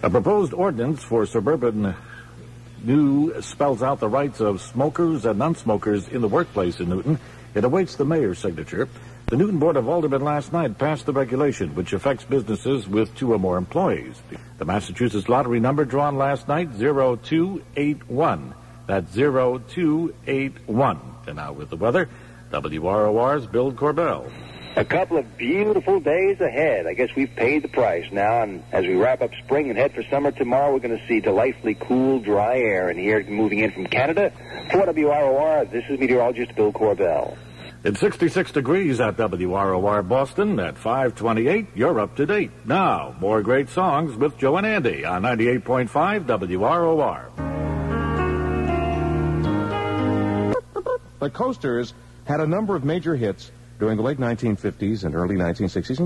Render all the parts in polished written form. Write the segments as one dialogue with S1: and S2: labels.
S1: A proposed ordinance for suburban new spells out the rights of smokers and non-smokers in the workplace in Newton. It awaits the mayor's signature. The Newton Board of Aldermen last night passed the regulation, which affects businesses with 2 or more employees. The Massachusetts lottery number drawn last night, 0281. That's 0281. And now with the weather, WROR's Bill Corbell.
S2: A couple of beautiful days ahead. I guess we've paid the price now, and as we wrap up spring and head for summer tomorrow, we're going to see delightfully cool, dry air. And here, moving in from Canada, for WROR, this is meteorologist Bill Corbell.
S1: It's 66 degrees at WROR Boston. At 5:28, you're up to date. Now, more great songs with Joe and Andy on 98.5 WROR.
S3: The Coasters had a number of major hits during the late 1950s and early 1960s,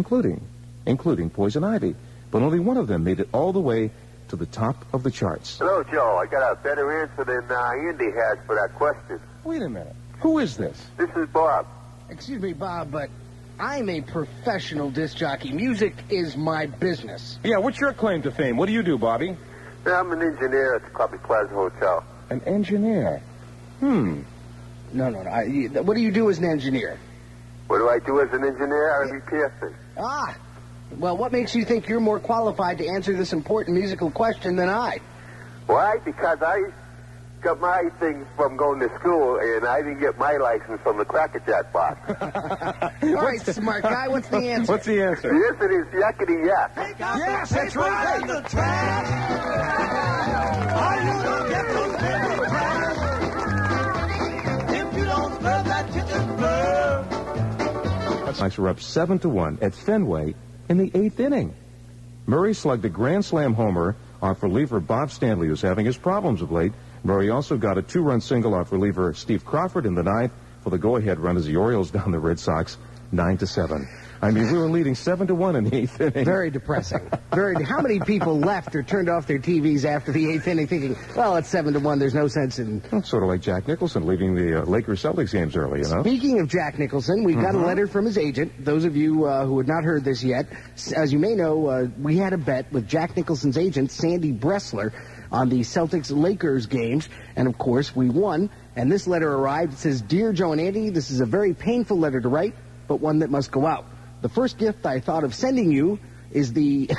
S3: including Poison Ivy. But only one of them made it all the way to the top of the charts.
S4: Hello, Joe. I got a better answer than Andy has for that question.
S3: Wait a minute. Who is this?
S4: This is Bob.
S5: Excuse me, Bob, but I'm a professional disc jockey. Music is my business.
S3: Yeah, what's your claim to fame? What do you do, Bobby?
S4: I'm an engineer at the Copy Plaza Hotel.
S3: An engineer?
S5: No. What do you do as an engineer?
S4: What do I do as an engineer? I repair things.
S5: Ah. Well, what makes you think you're more qualified to answer this important musical question than I?
S4: Why? Because I got my things from going to school, and I didn't get my license from the Cracker Jack box.
S5: All right, smart guy, what's the answer?
S3: What's the answer?
S4: The answer is yakety yak.
S5: Yes, that's right.
S6: The trash. Are you gonna get those paper trash? If you don't scrub that kitchen floor.
S3: Sox were up 7-1 at Fenway in the 8th inning. Murray slugged a grand slam homer off reliever Bob Stanley, who's having his problems of late. Murray also got a 2-run single off reliever Steve Crawford in the 9th for the go-ahead run as the Orioles down the Red Sox 9-7. I mean, we were leading 7-1 in the 8th inning.
S5: Very depressing. How many people left or turned off their TVs after the 8th inning thinking, well, it's 7-1, there's no sense in...
S3: Well, sort of like Jack Nicholson leaving the Lakers-Celtics games early, you know?
S5: Speaking of Jack Nicholson, we got a letter from his agent. Those of you who had not heard this yet, as you may know, we had a bet with Jack Nicholson's agent, Sandy Bressler, on the Celtics-Lakers games, and of course, we won. And this letter arrived. It says, Dear Joe and Andy, this is a very painful letter to write, but one that must go out. The first gift I thought of sending you is the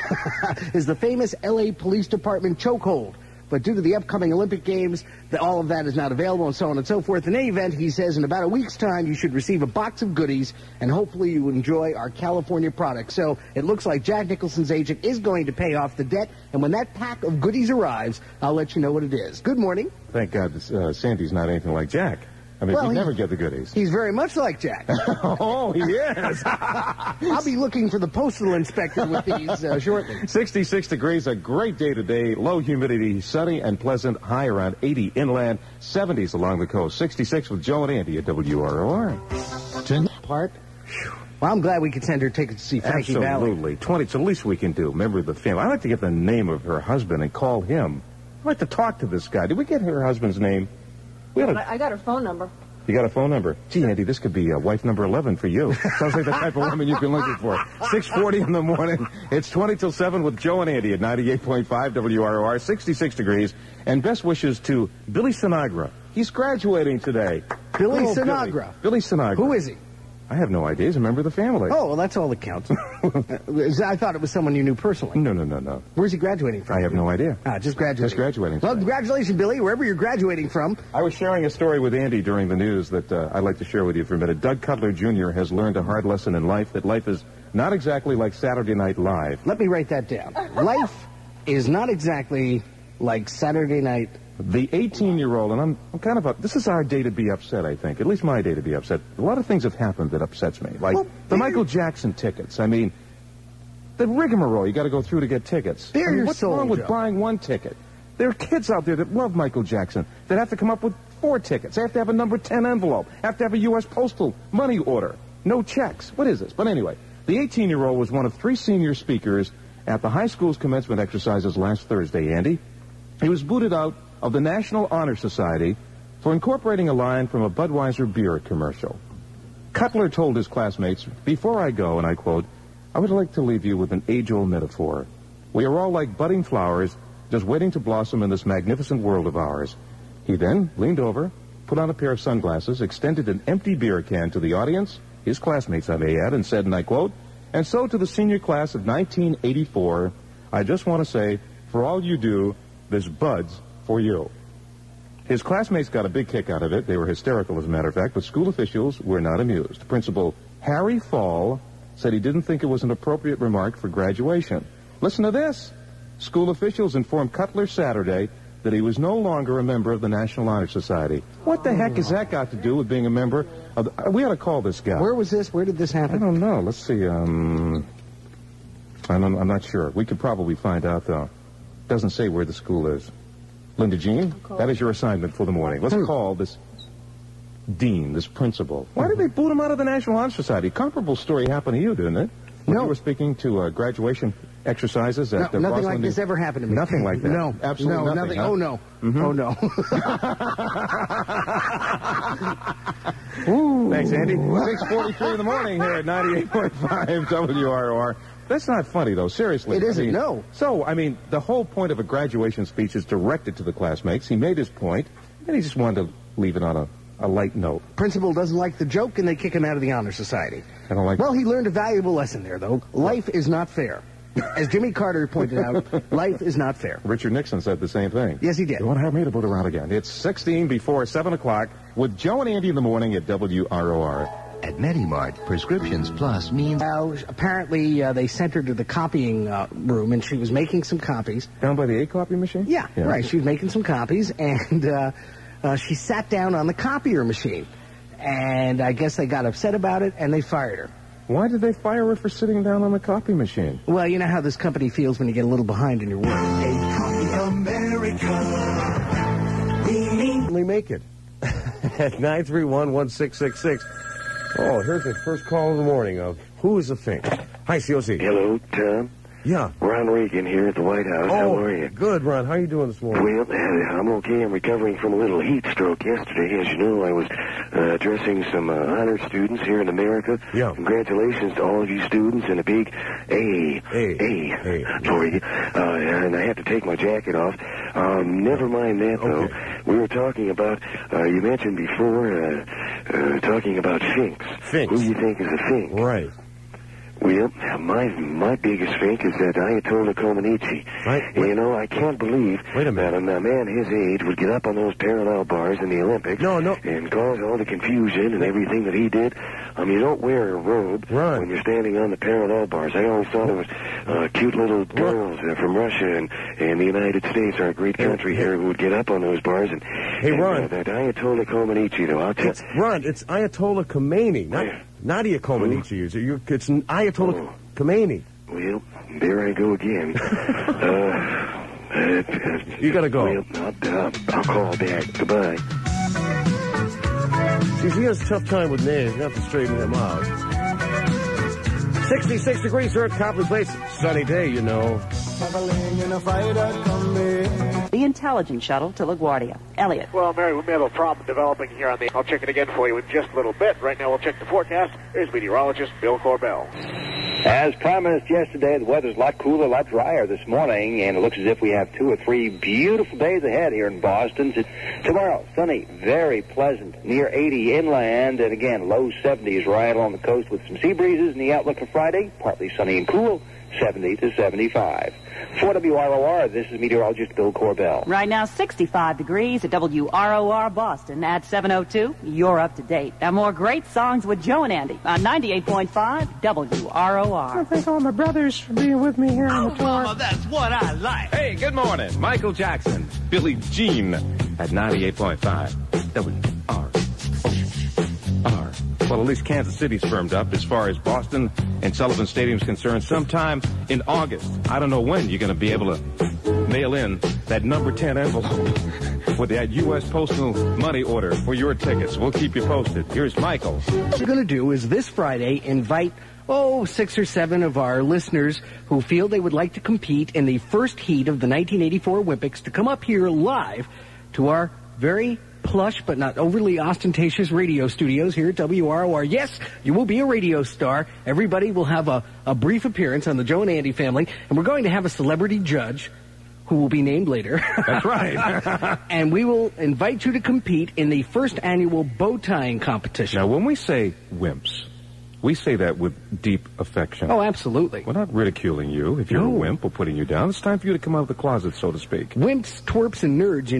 S5: is the famous L.A. Police Department chokehold. But due to the upcoming Olympic Games, all of that is not available and so on and so forth. In any event, he says in about a week's time, you should receive a box of goodies, and hopefully you enjoy our California products. So it looks like Jack Nicholson's agent is going to pay off the debt, and when that pack of goodies arrives, I'll let you know what it is. Good morning.
S3: Thank God Sandy's not anything like Jack. I mean, he'd never get the goodies.
S5: He's very much like Jack.
S3: Oh, he is.
S5: I'll be looking for the postal inspector with these shortly.
S3: 66 degrees, a great day today. Low humidity, sunny and pleasant. High around 80 inland, 70s along the coast. 66 with Joe and Andy at WROR.
S5: Part. Well, I'm glad we could send her tickets to see Frankie Valli.
S3: Absolutely. 20, it's the least we can do. Member of the family. I'd like to get the name of her husband and call him. I'd like to talk to this guy. Did we get her husband's name?
S7: I got her phone number.
S3: You got a phone number? Gee, Andy, this could be wife number 11 for you. Sounds like the type of woman you've been looking for. 6:40 in the morning. It's 20 till 7 with Joe and Andy at 98.5 WROR, 66 degrees. And best wishes to Billy Sinagra. He's graduating today.
S5: Billy Sinagra?
S3: Billy Sinagra.
S5: Who is he?
S3: I have no idea. He's a member of the family.
S5: Oh, well, that's all that counts. I thought it was someone you knew personally.
S3: No.
S5: Where's he graduating from?
S3: I have no idea.
S5: Just graduating.
S3: Just graduating.
S5: Well, congratulations, Billy, wherever you're graduating from.
S3: I was sharing a story with Andy during the news that I'd like to share with you for a minute. Doug Cutler Jr. has learned a hard lesson in life, that life is not exactly like Saturday Night Live.
S5: Let me write that down. Life is not exactly like Saturday Night.
S3: The 18-year-old, and I'm kind of this is our day to be upset, I think. At least my day to be upset. A lot of things have happened that upsets me. Like the Michael Jackson tickets. I mean, the rigmarole you got to go through to get tickets. What's wrong with buying one ticket? There are kids out there that love Michael Jackson that have to come up with 4 tickets. They have to have a number 10 envelope. Have to have a U.S. postal money order. No checks. What is this? But anyway, the 18-year-old was one of 3 senior speakers at the high school's commencement exercises last Thursday, Andy. He was booted out of the National Honor Society for incorporating a line from a Budweiser beer commercial. Cutler told his classmates, before I go, and I quote, I would like to leave you with an age-old metaphor. We are all like budding flowers, just waiting to blossom in this magnificent world of ours. He then leaned over, put on a pair of sunglasses, extended an empty beer can to the audience, his classmates I may add, and said, and I quote, "And so to the senior class of 1984, I just want to say, for all you do, this bud's for you." His classmates got a big kick out of it. They were hysterical, as a matter of fact, but school officials were not amused. Principal Harry Fall said he didn't think it was an appropriate remark for graduation. Listen to this. School officials informed Cutler Saturday that he was no longer a member of the National Honor Society. What the heck has that got to do with being a member of the... We ought to call this guy.
S5: Where was this? Where did this happen?
S3: I don't know. Let's see. I'm not sure. We could probably find out, though. Doesn't say where the school is. Linda Jean, that is your assignment for the morning. Let's call this dean, this principal. Why did they boot him out of the National Honor Society? Comparable story happened to you, didn't it? When you were speaking to graduation exercises at
S5: nothing
S3: Roslyn
S5: like this ever happened to me.
S3: Nothing like that.
S5: No,
S3: absolutely
S5: nothing.
S3: Huh?
S5: Oh no.
S3: Mm-hmm.
S5: Oh no.
S3: Thanks, Andy. 6:43 in the morning here at 98.5 WROR. That's not funny, though. Seriously.
S5: It isn't, no.
S3: So, the whole point of a graduation speech is directed to the classmates. He made his point, and he just wanted to leave it on a light note.
S5: Principal doesn't like the joke, and they kick him out of the Honor Society.
S3: I don't like
S5: Well, he learned a valuable lesson there, though. Life is not fair. As Jimmy Carter pointed out, life is not fair.
S3: Richard Nixon said the same thing.
S5: Yes, he did.
S3: You want to have me to boot around again? It's 16 before 7 o'clock with Joe and Andy in the morning at WROR.
S8: At MediMart, Prescriptions Plus means...
S5: Well, apparently they sent her to the copying room, and she was making some copies.
S3: Down by the 8-copy machine?
S5: Yeah, right. She was making some copies, and she sat down on the copier machine. And I guess they got upset about it, and they fired her.
S3: Why did they fire her for sitting down on the copy machine?
S5: Well, you know how this company feels when you get a little behind in your work.
S6: America, we
S9: make it. At 931-1666. Oh, here's the first call of the morning of Who is a Fink? Hi, COC.
S10: Hello, Tom.
S9: Yeah.
S10: Ron Reagan here at the White House. How are you?
S9: Good, Ron. How are you doing this morning?
S10: Well, I'm okay. I'm recovering from a little heat stroke yesterday. As you know, I was addressing some honor students here in America.
S9: Yeah.
S10: Congratulations to all of you students and a big A for you. And I have to take my jacket off. Never mind that, though. We were talking about, you mentioned before, talking about finks.
S9: Finks.
S10: Who you think is a fink?
S9: Right.
S10: Well, my biggest fink is that Ayatollah Khomeini. You know, I can't believe that a man his age would get up on those parallel bars in the Olympics and cause all the confusion and everything that he did. You don't wear a robe when you're standing on the parallel bars. I always thought it was cute little girls from Russia and the United States, our great country here, who would get up on those bars. And
S9: Ron.
S10: That Ayatollah Khomeini, though, I'll tell
S9: Ron, it's Ayatollah Khomeini, not Nadia Khomeini. It's Ayatollah Khomeini.
S10: Well, there I go again.
S9: You gotta go.
S10: Well, I'll call back. Goodbye.
S9: See, he has a tough time with names. You have to straighten him out. 66 degrees here at Copley Place. Sunny day, you know.
S11: The intelligence shuttle to LaGuardia. Elliot.
S12: Well, Mary, we may have a problem developing here on the... I'll check it again for you in just a little bit. Right now, we'll check the forecast. Here's meteorologist Bill Corbell.
S2: As promised yesterday, the weather's a lot cooler, a lot drier this morning, and it looks as if we have 2 or 3 beautiful days ahead here in Boston. Tomorrow, sunny, very pleasant, near 80 inland, and again, low 70s right along the coast with some sea breezes. And the outlook for Friday, partly sunny and cool, 70 to 75. For WROR, this is meteorologist Bill Corbell.
S11: Right now, 65 degrees at WROR Boston. At 7:02, you're up to date. Now, more great songs with Joe and Andy on 98.5 WROR.
S13: I thank all my brothers for being with me here on the tour.
S6: Mama, that's what I like.
S3: Hey, good morning. Michael Jackson, Billie Jean at 98.5 WROR. Well, at least Kansas City's firmed up as far as Boston and Sullivan Stadium's concerned. Sometime in August, I don't know when you're going to be able to mail in that number 10 envelope with that U.S. postal money order for your tickets. We'll keep you posted. Here's Michael.
S5: What we're going to do is this Friday invite 6 or 7 of our listeners who feel they would like to compete in the first heat of the 1984 Olympics to come up here live to our very plush but not overly ostentatious radio studios here at WROR. Yes, you will be a radio star. Everybody will have a brief appearance on the Joe and Andy Family, and we're going to have a celebrity judge who will be named later.
S3: That's right.
S5: And we will invite you to compete in the first annual bow tying competition.
S3: Now, when we say wimps, we say that with deep affection.
S5: Oh, absolutely.
S3: We're not ridiculing you if you're a wimp or putting you down. It's time for you to come out of the closet, so to speak.
S5: Wimps, twerps, and nerds,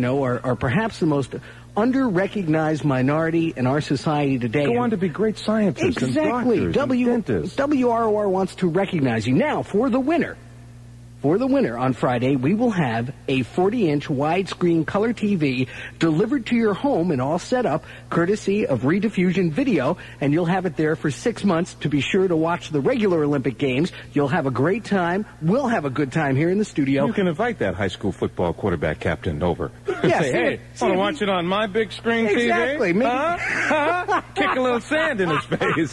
S5: are perhaps the most under-recognized minority in our society today.
S3: Go on to be great scientists and doctors and dentists.
S5: WROR wants to recognize you. Now, for the winner on Friday, we will have a 40-inch widescreen color TV delivered to your home and all set up, courtesy of Rediffusion Video, and you'll have it there for 6 months to be sure to watch the regular Olympic Games. You'll have a great time. We'll have a good time here in the studio.
S3: You can invite that high school football quarterback captain over.
S5: Yeah,
S3: say, hey, want to watch it on my big screen TV?
S5: Exactly.
S3: Kick a little sand in his face.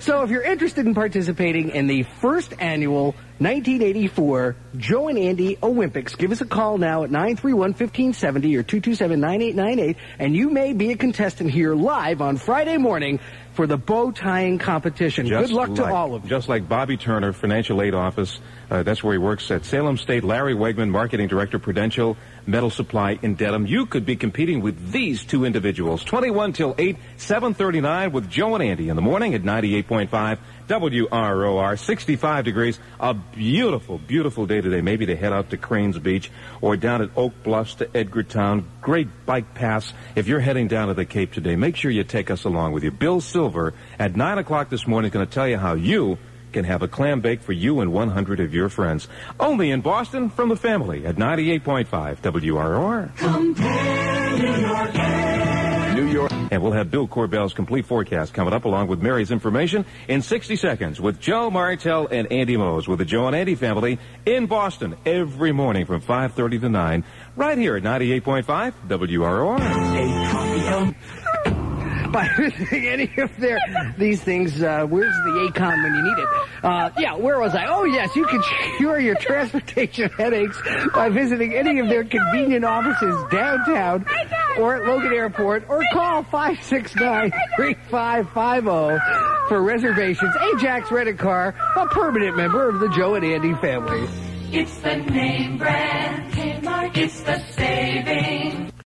S5: So if you're interested in participating in the first annual 1984 Joe and Andy Olympics, give us a call now at 931-1570 or 227-9898, and you may be a contestant here live on Friday morning for the bow tying competition. Good luck to all of you.
S3: Just like Bobby Turner, Financial Aid Office, that's where he works at Salem State. Larry Wegman, Marketing Director, Prudential Metal Supply in Dedham. You could be competing with these two individuals. 21 till 8, 7:39 with Joe and Andy in the morning at 98.5 WROR. 65 degrees. A beautiful, beautiful day today. Maybe to head out to Cranes Beach or down at Oak Bluffs to Edgartown. Great bike pass. If you're heading down to the Cape today, make sure you take us along with you. Bill Silver at 9 o'clock this morning is going to tell you how you can have a clam bake for you and 100 of your friends. Only in Boston from the family at 98.5 WROR. New York. And we'll have Bill Corbell's complete forecast coming up along with Mary's information in 60 seconds with Joe Martell and Andy Mose with the Joe and Andy Family in Boston every morning from 5:30 to 9 right here at 98.5 WROR.
S5: By visiting any of these things, where's the ACON when you need it? Where was I? Oh, yes, you can cure your transportation headaches by visiting any of their convenient offices downtown or at Logan Airport, or call 569-3550 for reservations. Ajax Rent-A-Car, a permanent member of the Joe and Andy family.
S6: It's the name brand Kmart. It's the savings.